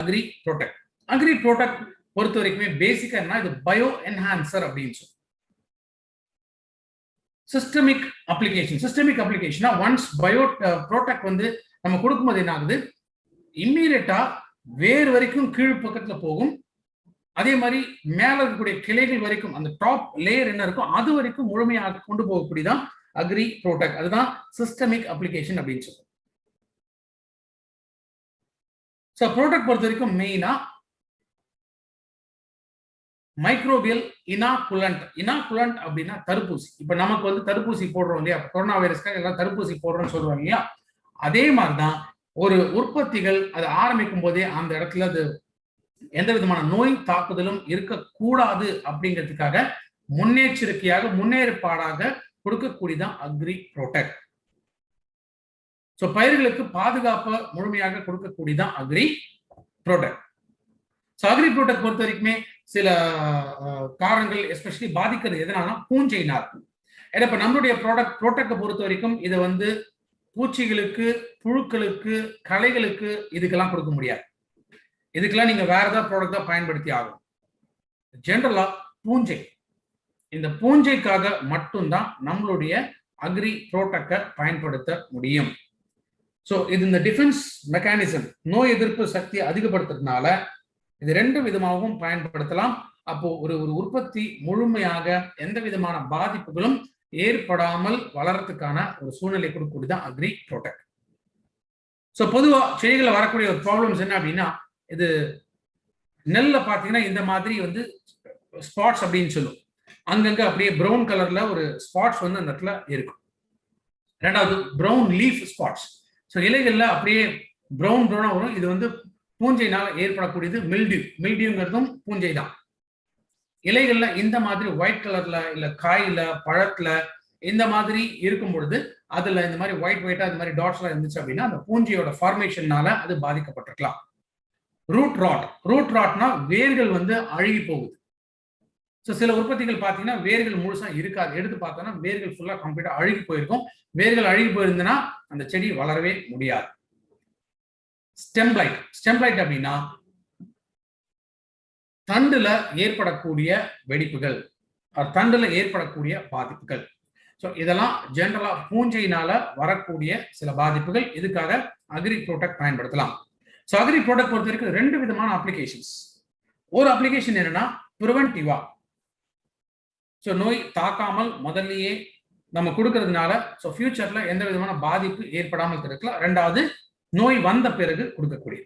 Agri product. Agri protect பொறுத்த வரைக்குமே பேசிக்கா என்ன, இது பயோ என்ஹான்சர் அப்படின்னு சொல்லி சிஸ்டமிக் அப்ளிகேஷன். சிஸ்டமிக் அப்ளிகேஷனா ஒன்ஸ் பயோ ப்ரோடெக்ட் வந்து நம்ம கொடுக்கும்போது என்ன ஆகுது, இம்மீடியட்டா வேர் வரைக்கும் கீழ் பக்கத்துல போகும். அதே மாதிரி மேல இருக்கக்கூடிய கிளைகள் வரைக்கும் அந்த டாப் லேயர் என்ன இருக்கும் அது வரைக்கும் முழுமையாக கொண்டு போகக்கூடியதான் அக்ரி ப்ரோடெக்ட். அதுதான் சிஸ்டமிக் அப்ளிகேஷன் அப்படின்னு சொல்லுவோம். ஸோ ப்ரோடக்ட் பொறுத்த வரைக்கும் மெயினா மைக்ரோபியல் இனாகுலண்ட். இனாகுலண்ட் அப்படின்னா தடுப்பூசி. இப்ப நமக்கு வந்து தடுப்பூசி போடுறோம் இல்லையா, கொரோனா வைரஸ்க்காக எல்லாம் தடுப்பூசி போடுறோம்னு சொல்றாங்க இல்லையா, அதே மாதிரிதான் ஒரு உற்பத்திகள் அது ஆரம்பிக்கும் போதே அந்த இடத்துல அது எந்த விதமான நோய் தாக்குதலும் இருக்கக்கூடாது அப்படிங்கிறதுக்காக முன்னெச்சரிக்கையாக முன்னேற்பாடாக கொடுக்கக்கூடியதான் அக்ரி ப்ரோடெக்ட். ஸோ பயிர்களுக்கு பாதுகாப்பை முழுமையாக கொடுக்கக்கூடியதான் agri protect. So agri protect பொறுத்த வரைக்குமே சில காரணங்கள் எஸ்பெஷலி பாதிக்கிறது எதனால பூஞ்சை நார். ஏன்னா இப்ப நம்மளுடைய ப்ரோடக்டை பொறுத்த வரைக்கும் இதை வந்து பூச்சிகளுக்கு, புழுக்களுக்கு, களைகளுக்கு இதுக்கெல்லாம் கொடுக்க முடியாது. இதுக்கெல்லாம் நீங்க வேற ஏதாவது ப்ராடக்ட் தான் பயன்படுத்தி ஆகும். ஜென்ரலா பூஞ்சை, இந்த பூஞ்சைக்காக மட்டும்தான் நம்மளுடைய அக்ரி ப்ரோடக்டை பயன்படுத்த முடியும். ஸோ இது இந்த டிஃபென்ஸ் மெக்கானிசம், நோய் எதிர்ப்பு சக்தியை அதிகப்படுத்துறதுனால இது ரெண்டு விதமாகவும் பயன்படுத்தலாம். அப்போ ஒரு உற்பத்தி முழுமையாக எந்த விதமான பாதிப்புகளும் ஏற்படாமல் வளர்றதுக்கான ஒரு சூழ்நிலை கொடுக்கக்கூடியதான் அக்ரி ப்ரோடெக்ட். ஸோ பொதுவாக செடிகளில் வரக்கூடிய ஒரு ப்ராப்ளம்ஸ் என்ன அப்படின்னா, இது நெல்ல பார்த்தீங்கன்னா இந்த மாதிரி வந்து ஸ்பாட்ஸ் அப்படின்னு சொல்லும். அங்கங்க அப்படியே ப்ரௌன் கலர்ல ஒரு ஸ்பாட்ஸ் வந்து அந்த இடத்துல இருக்கும். ரெண்டாவது ப்ரௌன் லீஃப் ஸ்பாட்ஸ். ஸோ இலைகள்ல அப்படியே ப்ரௌனா வரும். இது வந்து பூஞ்சையினால் ஏற்படக்கூடியது மில்டியூ. மில்டியூங்கிறதும் பூஞ்சை தான். இலைகள்ல இந்த மாதிரி ஒயிட் கலர்ல இல்ல காயில பழத்துல இந்த மாதிரி இருக்கும் பொழுது அதுல இந்த மாதிரி ஒயிட்டா இந்த மாதிரி டாட்ஸ்லாம் இருந்துச்சு அப்படின்னா அந்த பூஞ்சையோட ஃபார்மேஷன்னால அது பாதிக்கப்பட்டிருக்கலாம். ரூட் ராட்னா வேர்கள் வந்து அழுகி போகுது. ஸோ சில உற்பத்திகள் பார்த்தீங்கன்னா வேர்கள் முழுசா இருக்காது. எடுத்து பார்த்தோம்னா வேர்கள் ஃபுல்லா கம்ப்ளீட்டா அழுகி போயிருக்கும். வேர்கள் அழுகி போயிருந்ததுன்னா அந்த செடி வளரவே முடியாது. ஸ்டெம் பிளைட் அப்படின்னா தண்டுல ஏற்படக்கூடிய வெடிப்புகள், தண்டுல ஏற்படக்கூடிய பாதிப்புகள். ஸோ இதெல்லாம் ஜென்ரலா பூஞ்சையினால வரக்கூடிய சில பாதிப்புகள். இதுக்காக அக்ரி ப்ரோடெக்ட் பயன்படுத்தலாம். ஸோ அக்ரி ப்ரோடெக்ட் பொறுத்த வரைக்கும் ரெண்டு விதமான அப்ளிகேஷன்ஸ். ஒரு அப்ளிகேஷன் என்னன்னா ப்ரிவென்டிவா. ஸோ நோய் தாக்காமல் முதல்லயே நம்ம கொடுக்கறதுனால ஸோ ஃபியூச்சர்ல எந்த விதமான பாதிப்பு ஏற்படாமல் இருக்கலாம். ரெண்டாவது நோய் வந்த பிறகு கொடுக்கக்கூடிய.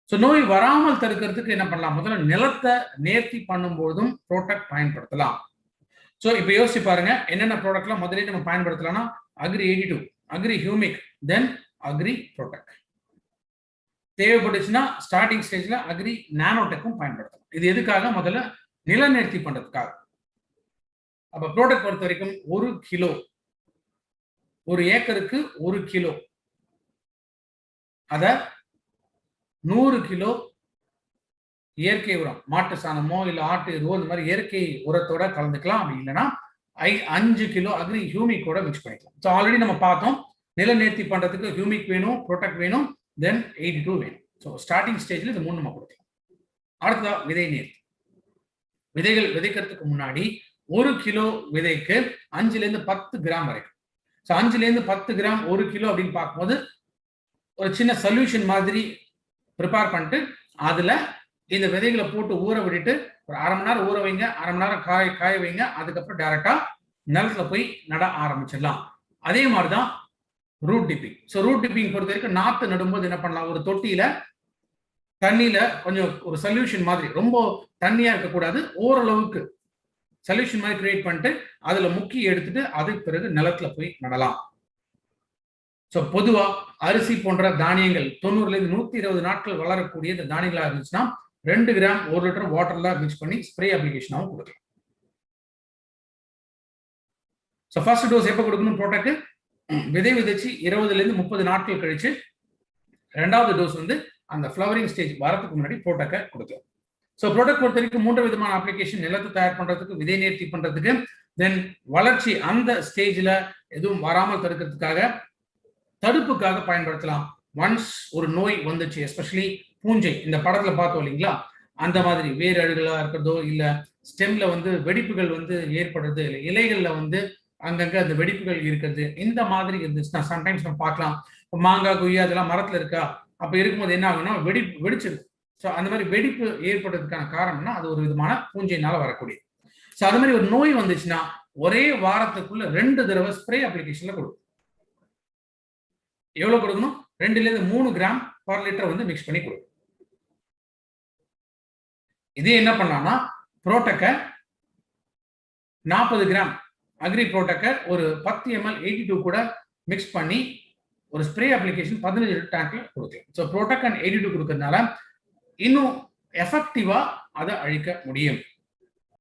ஸோ நோய் வராமல் தடுக்கிறதுக்கு என்ன பண்ணலாம், முதல்ல நிலத்தை நேர்த்தி பண்ணும்போதும் ப்ரோடெக்ட் பயன்படுத்தலாம். ஸோ இப்போ யோசிச்சு பாருங்க என்னென்ன ப்ராடக்ட்லாம் முதலே நம்ம பயன்படுத்தலாம்னா அக்ரி 82, அக்ரி ஹியூமிக், தென் அக்ரி ப்ரோடெக்ட். தேவைப்பட்டுச்சுன்னா ஸ்டார்டிங் ஸ்டேஜ்ல அக்ரி நானோடெக்கும் பயன்படுத்தலாம். இது எதுக்காக, முதல்ல நில நேர்த்தி பண்றதுக்காக. அப்ப ப்ரோடக்ட் பொறுத்த வரைக்கும் 1 கிலோ, 1 ஏக்கருக்கு 1 கிலோ, அத 100 கிலோ இயற்கை உரம், மாட்டு சாணமோ இல்ல ஆட்டு எருவோ இந்த மாதிரி இயற்கை உரத்தோட கலந்துக்கலாம். அப்படி இல்லைன்னா 5 கிலோ அக்ரி ஹியூமிக் கூட மிக்ஸ் பண்ணிக்கலாம். ஸோ ஆல்ரெடி நம்ம பார்த்தோம், நில நேர்த்தி பண்றதுக்கு ஹியூமிக் வேணும், ப்ரோடக்ட் வேணும், தென் 82 வேணும். ஸோ ஸ்டார்டிங் ஸ்டேஜ்ல இது 3 நம்ம கொடுக்கலாம். அடுத்ததா விதை நேர்த்தி. விதைகள் விதைக்கிறதுக்கு முன்னாடி 1 கிலோ விதைக்கு 5-10 கிராம் வரைக்கும். ஸோ 5-10 கிராம் 1 கிலோ அப்படின்னு பார்க்கும்போது ஒரு சின்ன சொல்யூஷன் மாதிரி ப்ரிப்பேர் பண்ணிட்டு அதுல இந்த விதைகளை போட்டு ஊற விட்டுட்டு ஒரு 1/2 மணி நேரம் ஊற வைங்க, 1/2 மணி நேரம் காய வைங்க. அதுக்கப்புறம் டைரக்டா நிலத்துல போய் நட ஆரம்பிச்சிடலாம். அதே மாதிரிதான் root dipping. So root dipping பொறுத்த வரைக்கும் நாத்து நடும்போது என்ன பண்ணலாம், ஒரு தொட்டியில தண்ணியில கொஞ்சம் ஒரு சொல்யூஷன் மாதிரி, ரொம்ப தண்ணியா இருக்கக்கூடாது, ஓரளவுக்கு சொல்யூஷன் மாதிரி கிரியேட் பண்ணிட்டு அதுல முக்கி எடுத்துட்டு அதுக்கு பிறகு நிலத்துல போய் நடலாம். ஸோ பொதுவா அரிசி போன்ற தானியங்கள் 90-120 நாட்கள் வளரக்கூடிய இந்த தானியங்களா இருந்துச்சுன்னா 2 கிராம் 1 லிட்டர் வாட்டர்ல மிக்ஸ் பண்ணி ஸ்ப்ரே அப்ளிகேஷனாகவும் கொடுக்கலாம். ஸோ ஃபர்ஸ்ட் டோஸ் எப்போ கொடுக்கணும் ப்ரோடக்ட், விதை விதைச்சு 20-30 நாட்கள் கழிச்சு. ரெண்டாவது டோஸ் வந்து அந்த ஃப்ளவரிங் ஸ்டேஜ் வரதுக்கு முன்னாடி ப்ரோடக்டை கொடுக்கலாம். ஸோ ப்ரோடக்ட் பொறுத்த வரைக்கும் 3 விதமான அப்ளிகேஷன். நிலத்தை தயார் பண்றதுக்கு, விதை நேர்த்தி பண்றதுக்கு, தென் வளர்ச்சி அந்த ஸ்டேஜ்ல எதுவும் வராமல் தடுக்கிறதுக்காக, தடுப்புக்காக பயன்படுத்தலாம். ஒன்ஸ் ஒரு நோய் வந்துச்சு, எஸ்பெஷலி பூஞ்சை இந்த படத்துல பார்த்தோம் இல்லைங்களா, அந்த மாதிரி வேர் அழுகலா இருக்கிறதோ, இல்ல ஸ்டெம்ல வந்து வெடிப்புகள் வந்து ஏற்படுறது, இல்ல இலைகள்ல வந்து அங்கங்க அந்த வெடிப்புகள் இருக்கிறது, இந்த மாதிரி இருந்துச்சுன்னா சம்டைம்ஸ் நம்ம பார்க்கலாம். மாங்காய், கொய்யா இதெல்லாம் மரத்துல இருக்கா, அப்ப இருக்கும்போது என்ன ஆகும்னா வெடிச்சிடும். ஸோ அந்த மாதிரி வெடிப்பு ஏற்படுறதுக்கான காரணம்னா அது ஒரு விதமான பூஞ்சையினால வரக்கூடியது. ஸோ அது மாதிரி ஒரு நோய் வந்துச்சுன்னா ஒரே வாரத்துக்குள்ள 2 தடவை ஸ்ப்ரே அப்ளிகேஷன்ல கொடுக்கும். எவ்வளவு கொடுக்கணும்? 2ல 3 கிராம் பர் லிட்டர் வந்து மிக்ஸ் பண்ணி கொடுக்கும். இதே என்ன பண்ணலாம்னா புரோட்டக்க 40 கிராம் அக்ரி புரோட்டக்க ஒரு 10 ml 82 கூட மிக்ஸ் பண்ணி ஒரு ஸ்ப்ரே அப்ளிகேஷன் 15 லிட்டர் டேங்க்ல கொடுக்கலாம். ஸோ புரோட்டக் அண்ட் 82 கொடுக்கறதுனால இன்னும் எஃபெக்டிவா அதை அழிக்க முடியும்.